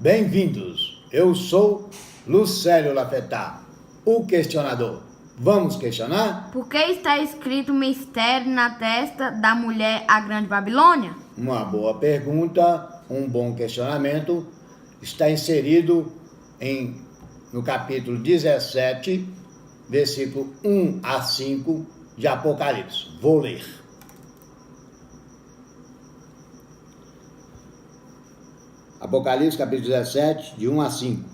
Bem-vindos, eu sou Lucélio Lafetá, o questionador. Vamos questionar? Por que está escrito mistério na testa da mulher, a Grande Babilônia? Uma boa pergunta, um bom questionamento, está inserido no capítulo 17, versículo 1 a 5 de Apocalipse. Vou ler. Apocalipse, capítulo 17, de 1 a 5.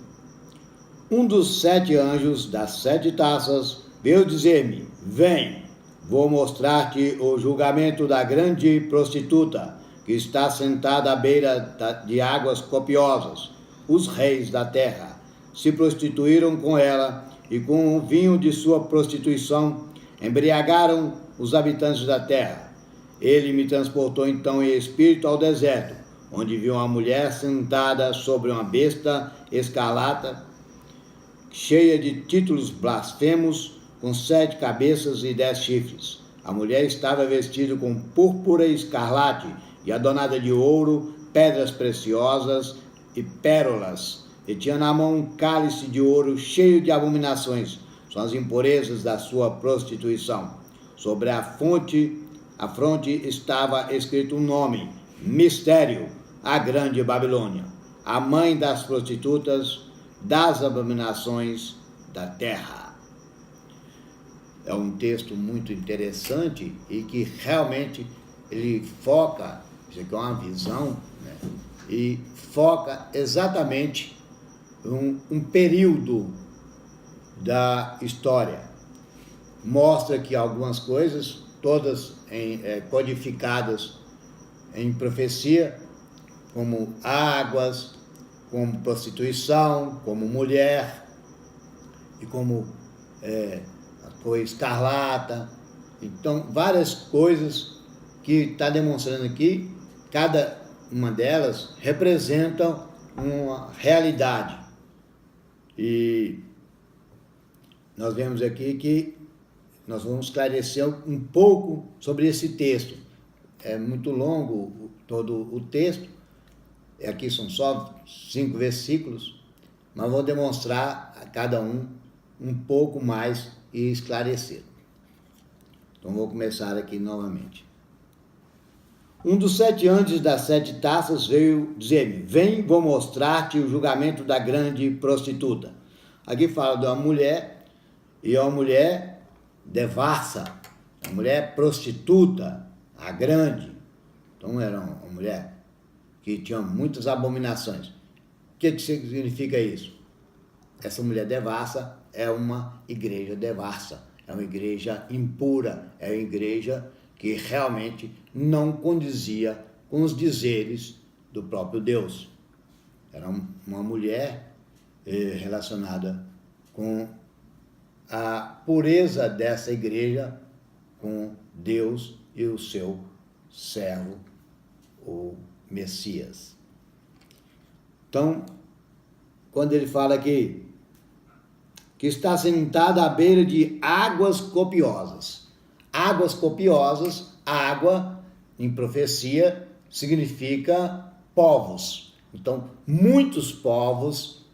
Um dos 7 anjos das 7 taças veio dizer-me: Vem, vou mostrar-te o julgamento da grande prostituta, que está sentada à beira de águas copiosas. Os reis da terra se prostituíram com ela, e com o vinho de sua prostituição embriagaram os habitantes da terra. Ele me transportou então em espírito ao deserto, onde vi uma mulher sentada sobre uma besta escarlata, cheia de títulos blasfemos, com 7 cabeças e 10 chifres. A mulher estava vestida com púrpura e escarlate, e adornada de ouro, pedras preciosas e pérolas, e tinha na mão um cálice de ouro cheio de abominações, são as impurezas da sua prostituição. Sobre a fronte estava escrito um nome: Mistério, a Grande Babilônia, a mãe das prostitutas, das abominações da terra. É um texto muito interessante e que realmente ele foca, isso aqui é uma visão, né? E foca exatamente um período da história. Mostra que algumas coisas, todas codificadas em profecia, como águas, como prostituição, como mulher, e como a cor escarlata. Então, várias coisas que está demonstrando aqui, cada uma delas representam uma realidade. E nós vemos aqui que nós vamos esclarecer um pouco sobre esse texto. É muito longo todo o texto, aqui são só 5 versículos, mas vou demonstrar a cada um pouco mais e esclarecer. Então vou começar aqui novamente. Um dos 7 anjos das 7 taças veio dizer-me: Vem, vou mostrar-te o julgamento da grande prostituta. Aqui fala de uma mulher, e é uma mulher devassa, uma mulher prostituta, a grande. Então era uma mulher que tinha muitas abominações. O que significa isso? Essa mulher devassa é uma igreja devassa, é uma igreja impura, é uma igreja que realmente não condizia com os dizeres do próprio Deus. Era uma mulher relacionada com a pureza dessa igreja, com Deus e o seu servo, o Messias. Então, quando ele fala aqui que está sentada à beira de águas copiosas. Águas copiosas, água, em profecia, significa povos. Então, muitos povos,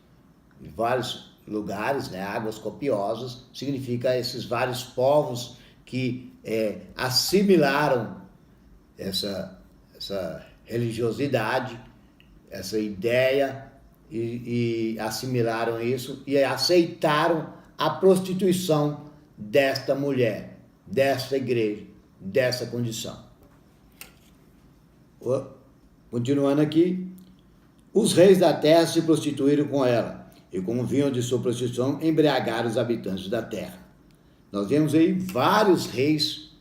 em vários lugares, né, águas copiosas, significa esses vários povos que assimilaram essa religiosidade, essa ideia, e assimilaram isso e aceitaram a prostituição desta mulher, desta igreja, dessa condição. Continuando aqui, os reis da terra se prostituíram com ela, e com o vinho de sua prostituição embriagaram os habitantes da terra. Nós vemos aí vários reis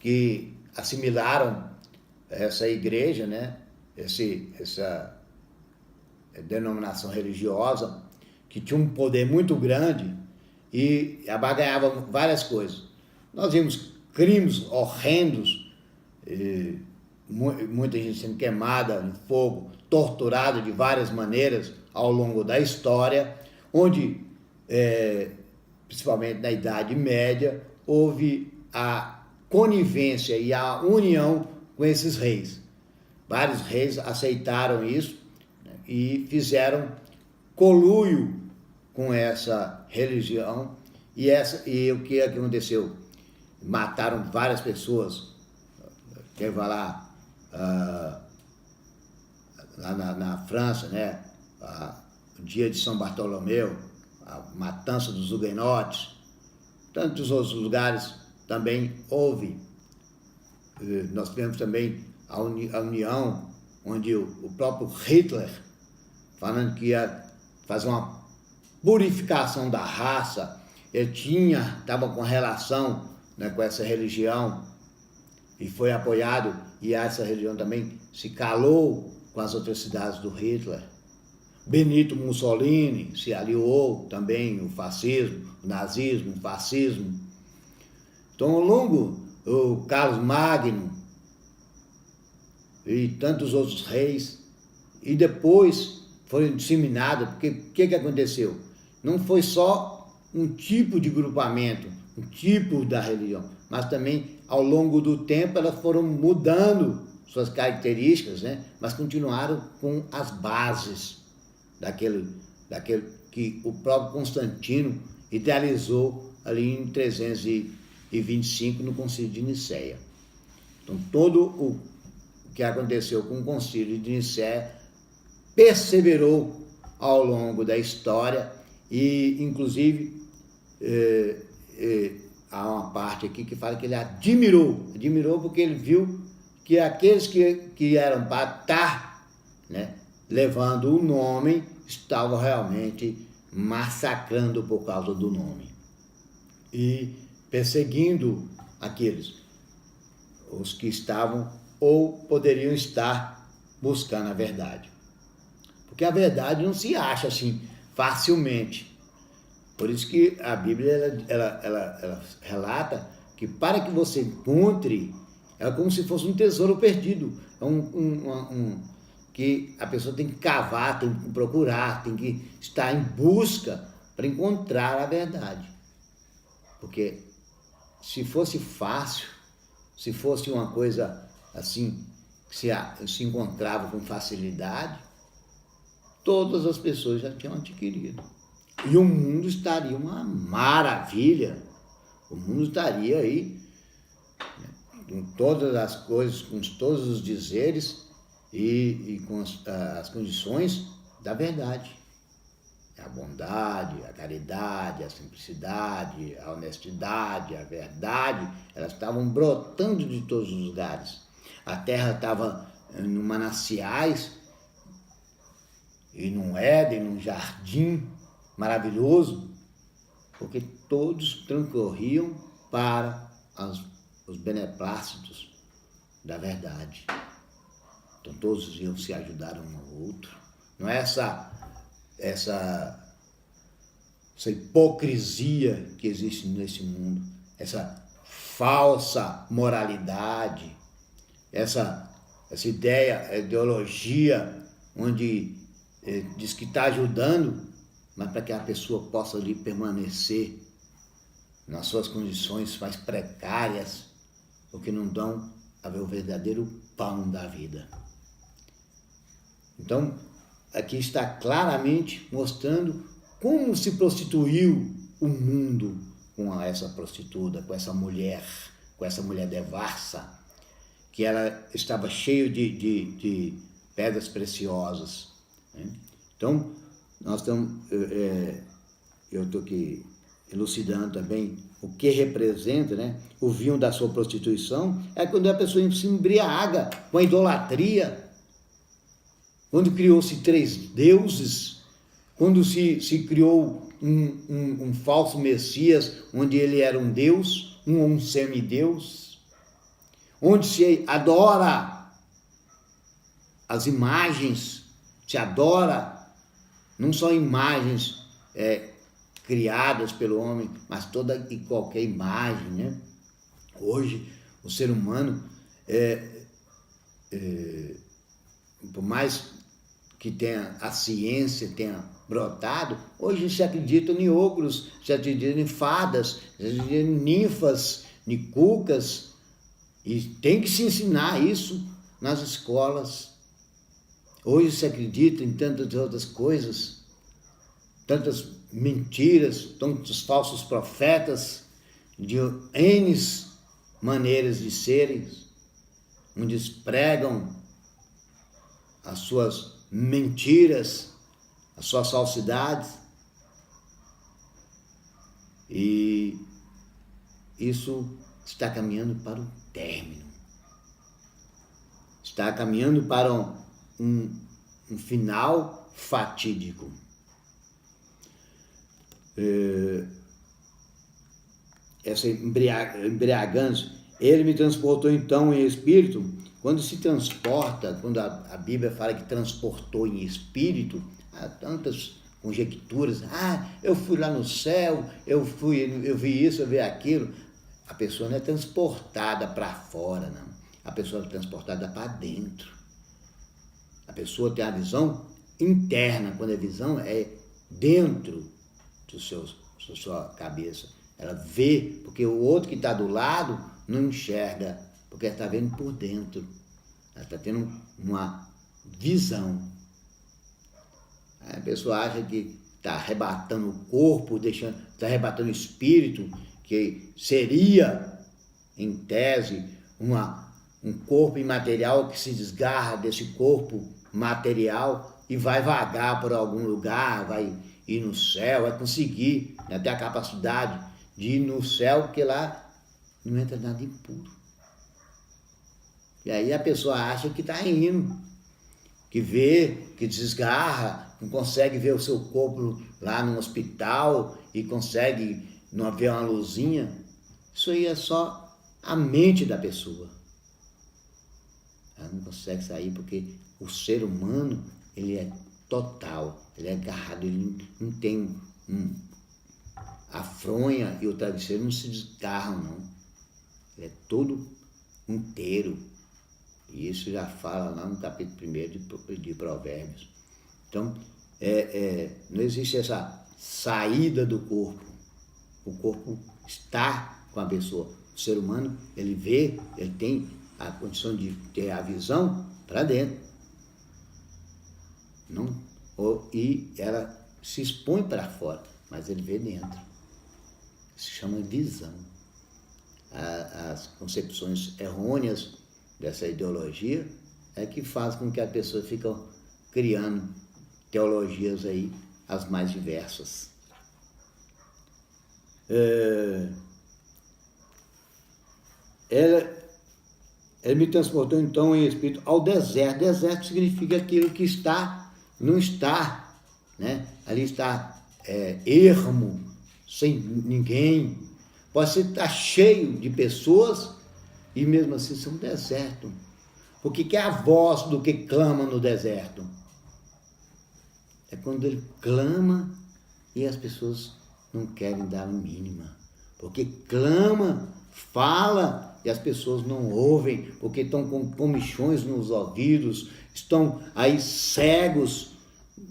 que assimilaram essa igreja, né? Essa denominação religiosa, que tinha um poder muito grande e abaganhava várias coisas. Nós vimos crimes horrendos, muita gente sendo queimada em fogo, torturada de várias maneiras ao longo da história, onde, principalmente na Idade Média, houve a conivência e a união com esses reis. Vários reis aceitaram isso, e fizeram conluio com essa religião. E o que aconteceu? Mataram várias pessoas. Quer falar, lá na França, né? O dia de São Bartolomeu, a matança dos huguenotes, tantos outros lugares também houve. Nós tivemos também a União, onde o próprio Hitler, falando que ia fazer uma purificação da raça, ele estava com relação, né, com essa religião, e foi apoiado, e essa religião também se calou com as atrocidades do Hitler. Benito Mussolini se aliou também, o fascismo, o nazismo, o fascismo. Então, ao longo, o Carlos Magno e tantos outros reis, e depois foram disseminados, porque o que aconteceu? Não foi só um tipo de grupamento, um tipo da religião, mas também, ao longo do tempo, elas foram mudando suas características, né? Mas continuaram com as bases daquele que o próprio Constantino idealizou ali em 325 no Concílio de Nicéia. Então, todo o que aconteceu com o Concílio de Nicéia perseverou ao longo da história e, inclusive, há uma parte aqui que fala que ele admirou porque ele viu que aqueles que eram para estar, né, levando o nome, estavam realmente massacrando por causa do nome e perseguindo os que estavam ou poderiam estar buscando a verdade. Porque a verdade não se acha assim facilmente. Por isso que a Bíblia ela relata que para que você encontre, é como se fosse um tesouro perdido. É que a pessoa tem que cavar, tem que procurar, tem que estar em busca para encontrar a verdade. Porque se fosse fácil, se fosse uma coisa assim, que se encontrava com facilidade, todas as pessoas já tinham adquirido. E o mundo estaria uma maravilha. O mundo estaria aí, né, com todas as coisas, com todos os dizeres e com as condições da verdade. A bondade, a caridade, a simplicidade, a honestidade, a verdade, elas estavam brotando de todos os lugares. A terra estava em mananciais e num Éden, num jardim maravilhoso, porque todos transcorriam para os beneplácitos da verdade. Então todos iam se ajudar um ao outro. Não é essa hipocrisia que existe nesse mundo, essa falsa moralidade, essa ideologia onde diz que está ajudando, mas para que a pessoa possa ali permanecer nas suas condições mais precárias, porque não dão a ver o verdadeiro pão da vida. Então, aqui está claramente mostrando como se prostituiu o mundo com essa prostituta, com essa mulher devassa, que ela estava cheia de pedras preciosas, né? Então, nós estamos, eu estou aqui elucidando também o que representa, né, o vinho da sua prostituição, é quando a pessoa se embriaga com a idolatria, quando criou-se 3 deuses, quando se criou um falso Messias, onde ele era um deus, um semideus, onde se adora as imagens, se adora não só imagens criadas pelo homem, mas toda e qualquer imagem, né? Hoje, o ser humano, por mais que a ciência tenha brotado, hoje se acredita em ogros, se acredita em fadas, se acredita em ninfas, em cucas, e tem que se ensinar isso nas escolas. Hoje se acredita em tantas outras coisas, tantas mentiras, tantos falsos profetas, de N maneiras de serem, onde pregam as suas mentiras, as suas falsidades. E isso está caminhando para um término. Está caminhando para um final fatídico. Essa embriagância, ele me transportou então em espírito. Quando se transporta, quando a Bíblia fala que transportou em espírito, há tantas conjecturas. Eu fui lá no céu, eu vi isso, eu vi aquilo. A pessoa não é transportada para fora, não. A pessoa é transportada para dentro. A pessoa tem a visão interna, quando a visão é dentro da sua cabeça. Ela vê, porque o outro que está do lado não enxerga, porque ela está vendo por dentro. Ela está tendo uma visão. A pessoa acha que está arrebatando o corpo, está arrebatando o espírito, que seria, em tese, um corpo imaterial que se desgarra desse corpo material e vai vagar por algum lugar, vai ir no céu, vai conseguir, né, ter a capacidade de ir no céu, porque lá não entra nada impuro. E aí a pessoa acha que está indo, que vê, que desgarra, não consegue ver o seu corpo lá no hospital e consegue não ver uma luzinha. Isso aí é só a mente da pessoa. Ela não consegue sair porque o ser humano, ele é total, ele é agarrado, ele não tem a fronha e o travesseiro não se desgarram, não. Ele é todo inteiro. E isso já fala lá no capítulo 1 de Provérbios. Então, não existe essa saída do corpo. O corpo está com a pessoa. O ser humano, ele vê, ele tem a condição de ter a visão para dentro. E ela se expõe para fora, mas ele vê dentro. Isso se chama visão. As concepções errôneas dessa ideologia é que faz com que a pessoa fique criando teologias aí, as mais diversas. Ele me transportou então em espírito ao deserto. Deserto significa aquilo que não está, né? Ali está ermo, sem ninguém. Pode estar cheio de pessoas e mesmo assim ser um deserto. Porque que é a voz do que clama no deserto? É quando ele clama e as pessoas não querem dar a mínima. Porque clama, fala e as pessoas não ouvem, porque estão com comichões nos ouvidos, estão aí cegos,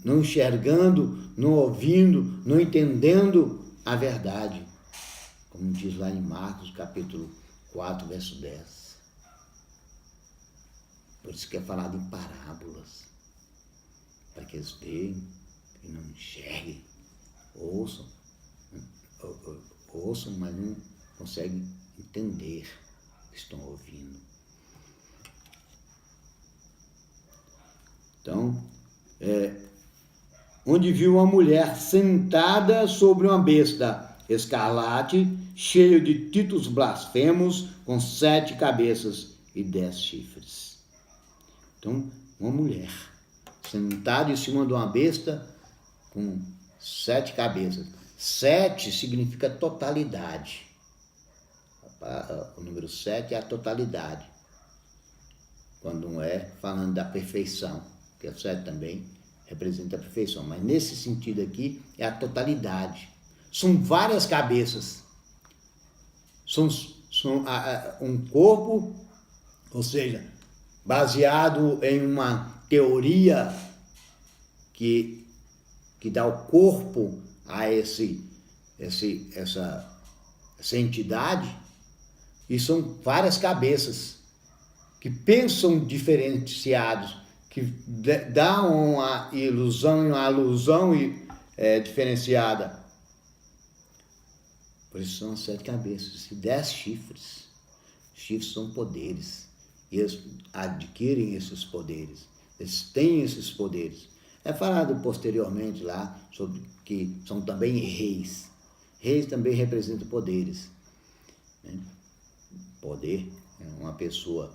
não enxergando, não ouvindo, não entendendo a verdade. Como diz lá em Marcos, capítulo 4, verso 10. Por isso que é falado em parábolas, para que eles vejam e não enxerguem, ouçam, mas não conseguem entender o que estão ouvindo. Então, onde viu uma mulher sentada sobre uma besta escarlate, cheio de títulos blasfemos, com 7 cabeças e 10 chifres. Então, uma mulher sentada em cima de uma besta com 7 cabeças. 7 significa totalidade. O número 7 é a totalidade. Quando não é falando da perfeição, porque o 7 também representa a perfeição. Mas nesse sentido aqui é a totalidade. São várias cabeças. São um corpo, ou seja, baseado em uma teoria que dá o corpo a essa entidade, e são várias cabeças que pensam diferenciados, que dá uma ilusão, uma alusão diferenciada. Por isso são 7 cabeças e 10 chifres. Chifres são poderes. E eles adquirem esses poderes. Eles têm esses poderes. É falado posteriormente lá sobre que são também reis. Reis também representam poderes. Né? Poder é uma pessoa.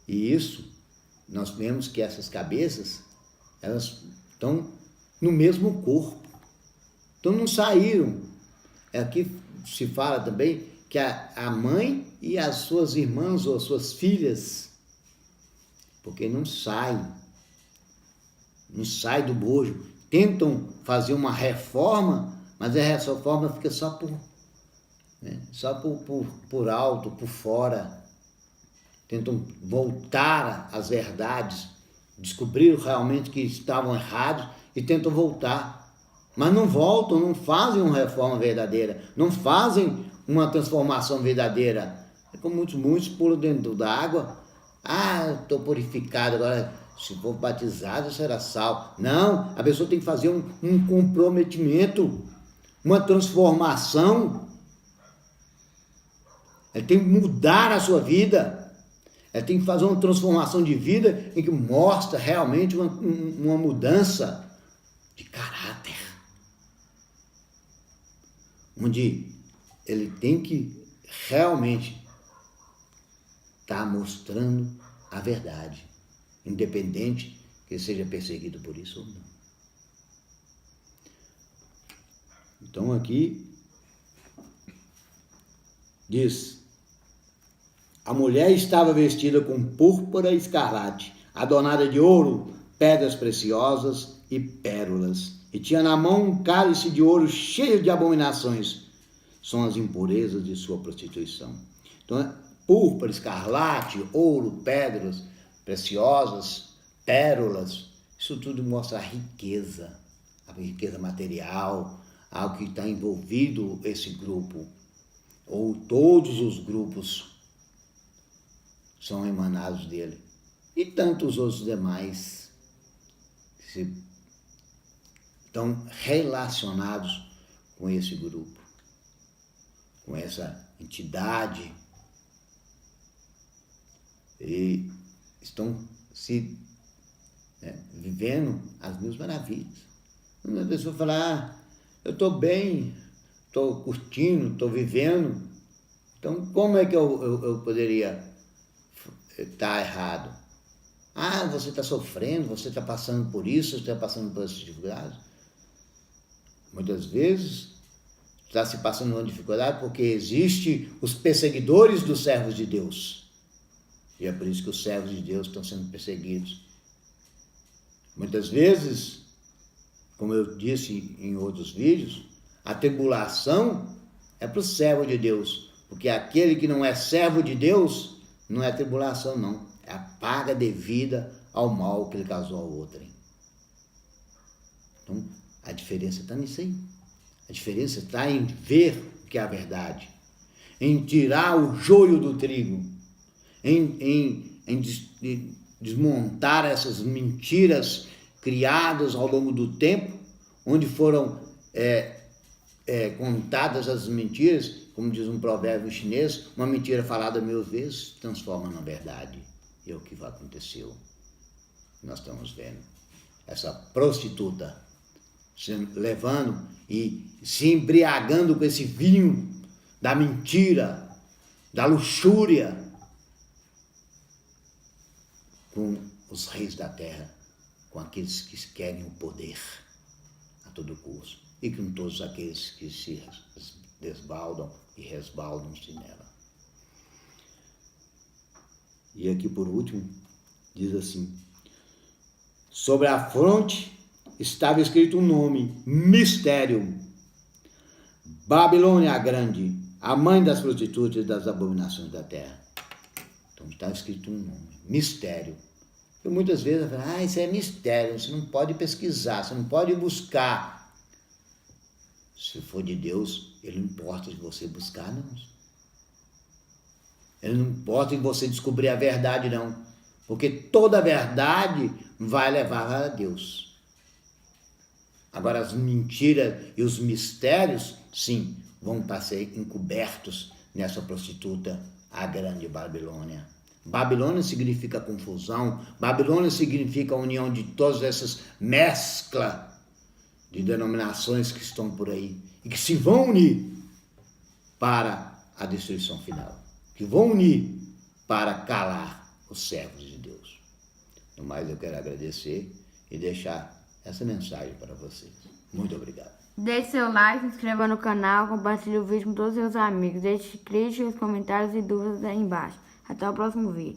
E isso, nós vemos que essas cabeças, elas estão no mesmo corpo. Então não saíram. Aqui se fala também que a mãe e as suas irmãs ou as suas filhas, porque não saem do bojo, tentam fazer uma reforma, mas a reforma fica só por alto, por fora. Tentam voltar às verdades, descobriram realmente que estavam errados e tentam voltar. Mas não voltam, não fazem uma reforma verdadeira, não fazem uma transformação verdadeira. É como muitos pulam dentro da água. Estou purificado, agora se for batizado será salvo. Não, a pessoa tem que fazer um comprometimento, uma transformação. Ela tem que mudar a sua vida. Ela tem que fazer uma transformação de vida em que mostra realmente uma mudança de caráter. Onde ele tem que realmente estar mostrando a verdade, independente que ele seja perseguido por isso ou não. Então aqui diz: a mulher estava vestida com púrpura e escarlate, adornada de ouro, pedras preciosas e pérolas, e tinha na mão um cálice de ouro cheio de abominações. São as impurezas de sua prostituição. Então, púrpura, escarlate, ouro, pedras preciosas, pérolas, isso tudo mostra a riqueza material, algo que está envolvido esse grupo, ou todos os grupos são emanados dele. E tantos outros demais estão relacionados com esse grupo, com essa entidade, e estão vivendo as mil maravilhas. Uma pessoa fala: eu estou bem, estou curtindo, estou vivendo, então como é que eu poderia estar errado? Você está sofrendo, você está passando por isso, você está passando por essas dificuldades. Muitas vezes está se passando uma dificuldade porque existem os perseguidores dos servos de Deus. E é por isso que os servos de Deus estão sendo perseguidos. Muitas vezes, como eu disse em outros vídeos, a tribulação é para o servo de Deus. Porque aquele que não é servo de Deus, não é tribulação não. É a paga devida ao mal que ele causou ao outrem. Então, a diferença está nisso aí. A diferença está em ver o que é a verdade. Em tirar o joio do trigo. Em desmontar essas mentiras criadas ao longo do tempo, onde foram contadas as mentiras, como diz um provérbio chinês, uma mentira falada 1000 vezes transforma na verdade. E é o que aconteceu. Nós estamos vendo essa prostituta se levando e se embriagando com esse vinho da mentira, da luxúria, com os reis da terra, com aqueles que querem o poder a todo custo, e com todos aqueles que se desbaldam e resbaldam-se nela. E aqui por último, diz assim: sobre a fronte estava escrito um nome, Mistério, Babilônia a Grande, a mãe das prostitutas e das abominações da terra. Então está escrito um nome, Mistério. E muitas vezes eu falo: isso é mistério, você não pode pesquisar, você não pode buscar. Se for de Deus, ele não importa de você buscar, não. Ele não importa de você descobrir a verdade, não. Porque toda a verdade vai levar a Deus. Agora, as mentiras e os mistérios, sim, vão para ser encobertos nessa prostituta, a grande Babilônia. Babilônia significa confusão, Babilônia significa a união de todas essas mesclas de denominações que estão por aí e que se vão unir para a destruição final, que vão unir para calar os servos de Deus. No mais, eu quero agradecer e deixar essa mensagem para vocês. Muito obrigado. Deixe seu like, se inscreva no canal, compartilhe o vídeo com todos os seus amigos. Deixe críticas, comentários e dúvidas aí embaixo. Até o próximo vídeo.